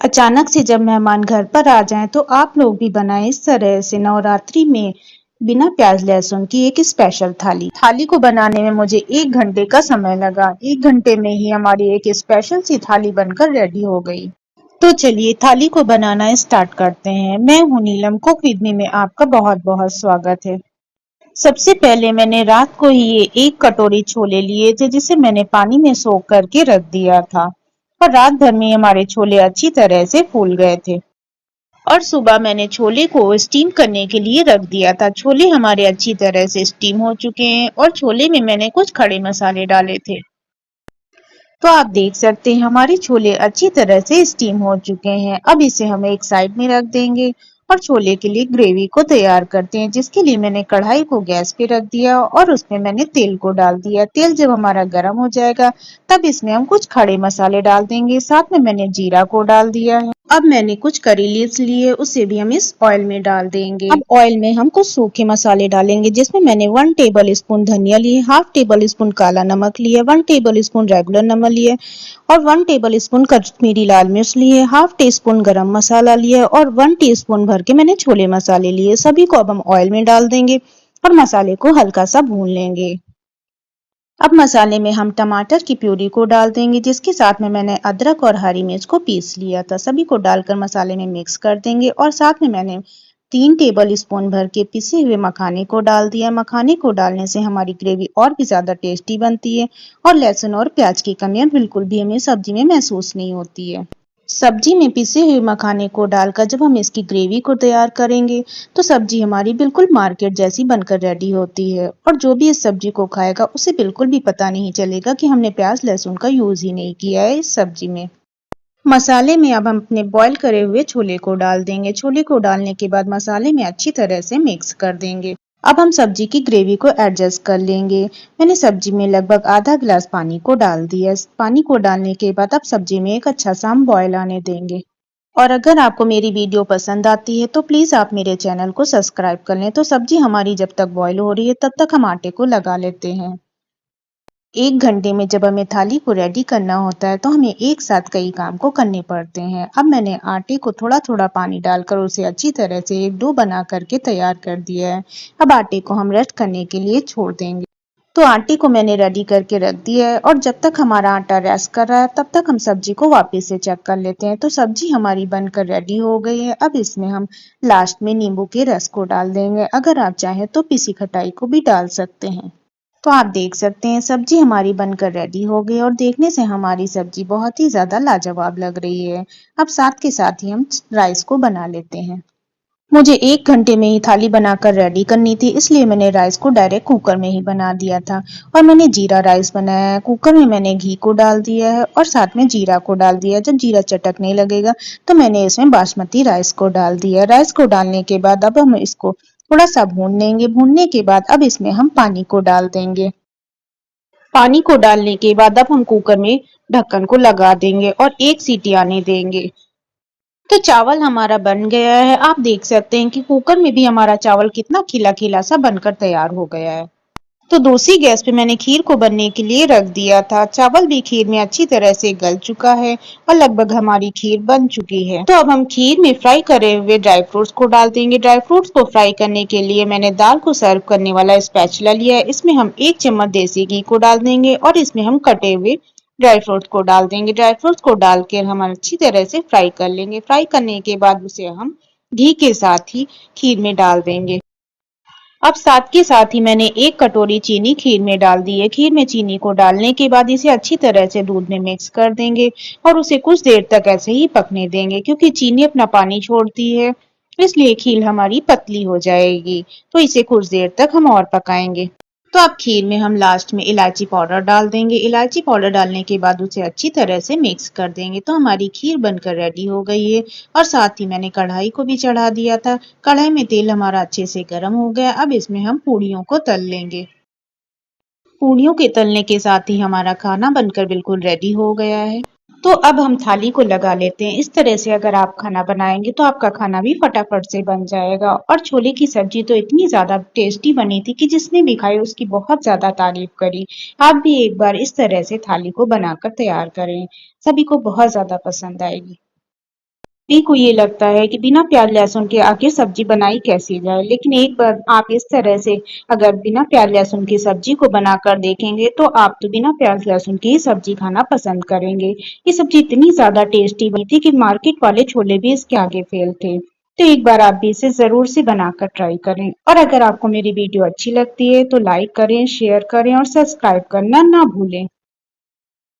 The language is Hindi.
अचानक से जब मेहमान घर पर आ जाएं तो आप लोग भी बनाएं इस तरह से नवरात्रि में बिना प्याज लहसुन की एक स्पेशल थाली। थाली को बनाने में मुझे 1 घंटे का समय लगा। 1 घंटे में ही हमारी एक स्पेशल सी थाली बनकर रेडी हो गई। तो चलिए थाली को बनाना स्टार्ट करते हैं। मैं हूं नीलम, कुक विद मी में आपका बहुत बहुत स्वागत है। सबसे पहले मैंने रात को ही ये 1 कटोरी छोले लिए थे जिसे मैंने पानी में सोख करके रख दिया था। और रात भर में हमारे छोले अच्छी तरह से फूल गए थे। और सुबह मैंने छोले को स्टीम करने के लिए रख दिया था। छोले हमारे अच्छी तरह से स्टीम हो चुके हैं और छोले में मैंने कुछ खड़े मसाले डाले थे। तो आप देख सकते हैं हमारे छोले अच्छी तरह से स्टीम हो चुके हैं। अब इसे हम एक साइड में रख देंगे और छोले के लिए ग्रेवी को तैयार करते हैं, जिसके लिए मैंने कढ़ाई को गैस पे रख दिया और उसमें मैंने तेल को डाल दिया। तेल जब हमारा गर्म हो जाएगा तब इसमें हम कुछ खड़े मसाले डाल देंगे। साथ में मैंने जीरा को डाल दिया है। अब मैंने कुछ करी लीव्स लिए, उसे भी हम इस ऑयल में डाल देंगे। अब ऑयल में हम कुछ सूखे मसाले डालेंगे, जिसमें मैंने 1 टेबल स्पून धनिया लिए, हाफ टेबल स्पून काला नमक लिए, 1 टेबल स्पून रेगुलर नमक लिए और 1 टेबल स्पून कश्मीरी लाल मिर्च लिए, हाफ टी स्पून गरम मसाला लिए और 1 टीस्पून भर के मैंने छोले मसाले लिए। सभी को अब हम ऑयल में डाल देंगे और मसाले को हल्का सा भून लेंगे। अब मसाले में हम टमाटर की प्यूरी को डाल देंगे, जिसके साथ में मैंने अदरक और हरी मिर्च को पीस लिया था। सभी को डालकर मसाले में मिक्स कर देंगे और साथ में मैंने 3 टेबल स्पून भर के पिसे हुए मखाने को डाल दिया। मखाने को डालने से हमारी ग्रेवी और भी ज्यादा टेस्टी बनती है और लहसुन और प्याज की कमियां बिल्कुल भी हमें सब्जी में महसूस नहीं होती है। सब्जी में पिसे हुए मखाने को डालकर जब हम इसकी ग्रेवी को तैयार करेंगे तो सब्जी हमारी बिल्कुल मार्केट जैसी बनकर रेडी होती है और जो भी इस सब्जी को खाएगा उसे बिल्कुल भी पता नहीं चलेगा कि हमने प्याज लहसुन का यूज ही नहीं किया है इस सब्जी में। मसाले में अब हम अपने बॉईल करे हुए छोले को डाल देंगे। छोले को डालने के बाद मसाले में अच्छी तरह से मिक्स कर देंगे। अब हम सब्जी की ग्रेवी को एडजस्ट कर लेंगे। मैंने सब्जी में लगभग आधा गिलास पानी को डाल दिया। पानी को डालने के बाद अब सब्जी में एक अच्छा सा हम बॉईल आने देंगे। और अगर आपको मेरी वीडियो पसंद आती है तो प्लीज आप मेरे चैनल को सब्सक्राइब कर लें। तो सब्जी हमारी जब तक बॉईल हो रही है तब तक हम आटे को लगा लेते हैं। 1 घंटे में जब हमें थाली को रेडी करना होता है तो हमें एक साथ कई काम को करने पड़ते हैं। अब मैंने आटे को थोड़ा थोड़ा पानी डालकर उसे अच्छी तरह से एक डो बना करके तैयार कर दिया है। अब आटे को हम रेस्ट करने के लिए छोड़ देंगे। तो आटे को मैंने रेडी करके रख दिया है और जब तक हमारा आटा रेस्ट कर रहा है तब तक हम सब्जी को वापस से चेक कर लेते हैं। तो सब्जी हमारी बनकर रेडी हो गई है। अब इसमें हम लास्ट में नींबू के रस को डाल देंगे। अगर आप चाहें तो पिसी खटाई को भी डाल सकते हैं। तो आप देख सकते हैं सब्जी हमारी बनकर रेडी हो गई और देखने से हमारी सब्जी बहुत ही ज्यादा लाजवाब लग रही है। अब साथ के साथ ही हम राइस को बना लेते हैं। मुझे 1 घंटे में ही थाली बनाकर रेडी करनी थी, इसलिए मैंने राइस को डायरेक्ट कुकर में ही बना दिया था। और मैंने जीरा राइस बनाया है। कुकर में मैंने घी को डाल दिया है और साथ में जीरा को डाल दिया। जब जीरा चटकने लगेगा तो मैंने इसमें बासमती राइस को डाल दिया। राइस को डालने के बाद अब हम इसको थोड़ा सा भून लेंगे। भूनने के बाद अब इसमें हम पानी को डाल देंगे। पानी को डालने के बाद अब हम कुकर में ढक्कन को लगा देंगे और एक सीटी आने देंगे। तो चावल हमारा बन गया है। आप देख सकते हैं कि कुकर में भी हमारा चावल कितना खिला खिला सा बनकर तैयार हो गया है। तो दूसरी गैस पे मैंने खीर को बनने के लिए रख दिया था। चावल भी खीर में अच्छी तरह से गल चुका है और लगभग हमारी खीर बन चुकी है। तो अब हम खीर में फ्राई करे हुए ड्राई फ्रूट्स को डाल देंगे। ड्राई फ्रूट्स को फ्राई करने के लिए मैंने दाल को सर्व करने वाला स्पैचुला लिया है। इसमें हम 1 चम्मच देसी घी को डाल देंगे और इसमें हम कटे हुए ड्राई फ्रूट्स को डाल देंगे। ड्राई फ्रूट्स को डाल के हम अच्छी तरह से फ्राई कर लेंगे। फ्राई करने के बाद उसे हम घी के साथ ही खीर में डाल देंगे। अब साथ के साथ ही मैंने 1 कटोरी चीनी खीर में डाल दी है। खीर में चीनी को डालने के बाद इसे अच्छी तरह से दूध में मिक्स कर देंगे और उसे कुछ देर तक ऐसे ही पकने देंगे, क्योंकि चीनी अपना पानी छोड़ती है, इसलिए खीर हमारी पतली हो जाएगी। तो इसे कुछ देर तक हम और पकाएंगे। तो अब खीर में हम लास्ट में इलायची पाउडर डाल देंगे। इलायची पाउडर डालने के बाद उसे अच्छी तरह से मिक्स कर देंगे। तो हमारी खीर बनकर रेडी हो गई है और साथ ही मैंने कढ़ाई को भी चढ़ा दिया था। कढ़ाई में तेल हमारा अच्छे से गर्म हो गया। अब इसमें हम पूड़ियों को तल लेंगे। पूड़ियों के तलने के साथ ही हमारा खाना बनकर बिल्कुल रेडी हो गया है। तो अब हम थाली को लगा लेते हैं। इस तरह से अगर आप खाना बनाएंगे तो आपका खाना भी फटाफट से बन जाएगा। और छोले की सब्जी तो इतनी ज्यादा टेस्टी बनी थी कि जिसने भी खाई उसकी बहुत ज्यादा तारीफ करी। आप भी एक बार इस तरह से थाली को बनाकर तैयार करें, सभी को बहुत ज्यादा पसंद आएगी। सभी को ये लगता है कि बिना प्याज लहसुन के आखिर सब्जी बनाई कैसे जाए, लेकिन एक बार आप इस तरह से अगर बिना प्याज लहसुन की सब्जी को बनाकर देखेंगे तो आप तो बिना प्याज लहसुन की ही सब्जी खाना पसंद करेंगे। ये सब्जी इतनी ज्यादा टेस्टी बनी थी कि मार्केट वाले छोले भी इसके आगे फेल थे। तो एक बार आप भी इसे जरूर से बनाकर ट्राई करें। और अगर आपको मेरी वीडियो अच्छी लगती है तो लाइक करें, शेयर करें और सब्सक्राइब करना ना भूलें।